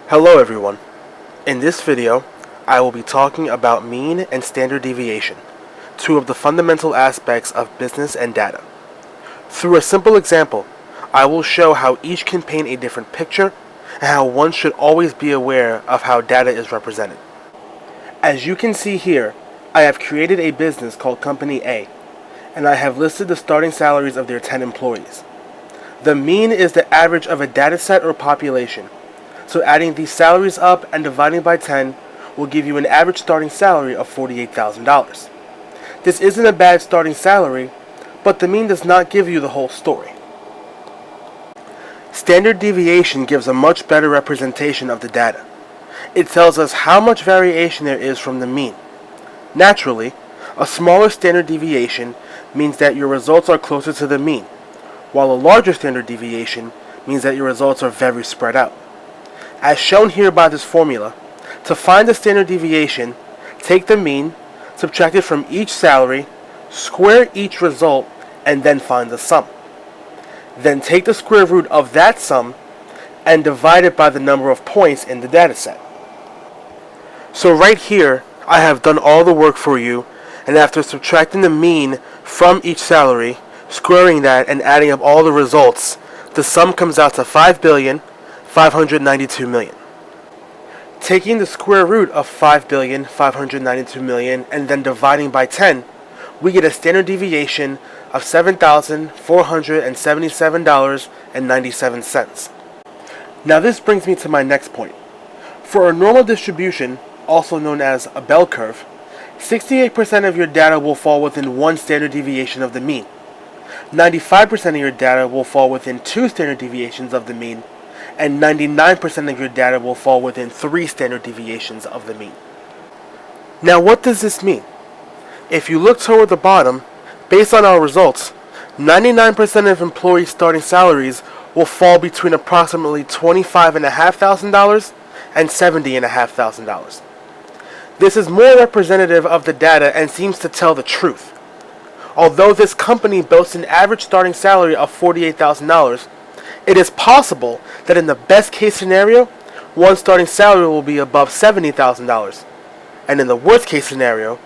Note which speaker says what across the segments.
Speaker 1: Hello everyone. In this video, I will be talking about mean and standard deviation, two of the fundamental aspects of business and data. Through a simple example, I will show how each can paint a different picture and how one should always be aware of how data is represented. As you can see here, I have created a business called Company A, and I have listed the starting salaries of their 10 employees. The mean is the average of a data set or population. So adding these salaries up and dividing by 10 will give you an average starting salary of $48,000. This isn't a bad starting salary, but the mean does not give you the whole story. Standard deviation gives a much better representation of the data. It tells us how much variation there is from the mean. Naturally, a smaller standard deviation means that your results are closer to the mean, while a larger standard deviation means that your results are very spread out. As shown here by this formula, to find the standard deviation, take the mean, subtract it from each salary, square each result, and then find the sum. Then take the square root of that sum and divide it by the number of points in the dataset. So right here, I have done all the work for you, and after subtracting the mean from each salary, squaring that and adding up all the results, the sum comes out to $5,592,000,000. Taking the square root of $5,592,000,000 and then dividing by 10, we get a standard deviation of $7,477.97. Now this brings me to my next point. For a normal distribution, also known as a bell curve, 68% of your data will fall within one standard deviation of the mean. 95% of your data will fall within two standard deviations of the mean, and 99% of your data will fall within 3 standard deviations of the mean. Now what does this mean? If you look toward the bottom, based on our results, 99% of employees' starting salaries will fall between approximately $25,500 and $70,500. This is more representative of the data and seems to tell the truth. Although this company boasts an average starting salary of $48,000, it is possible that in the best case scenario, one starting salary will be above $70,000, and in the worst case scenario,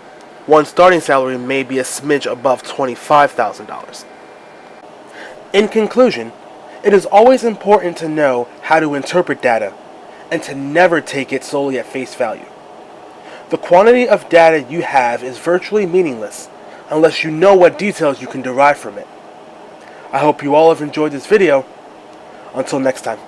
Speaker 1: one starting salary may be a smidge above $25,000. In conclusion, it is always important to know how to interpret data, and to never take it solely at face value. The quantity of data you have is virtually meaningless unless you know what details you can derive from it. I hope you all have enjoyed this video. Until next time.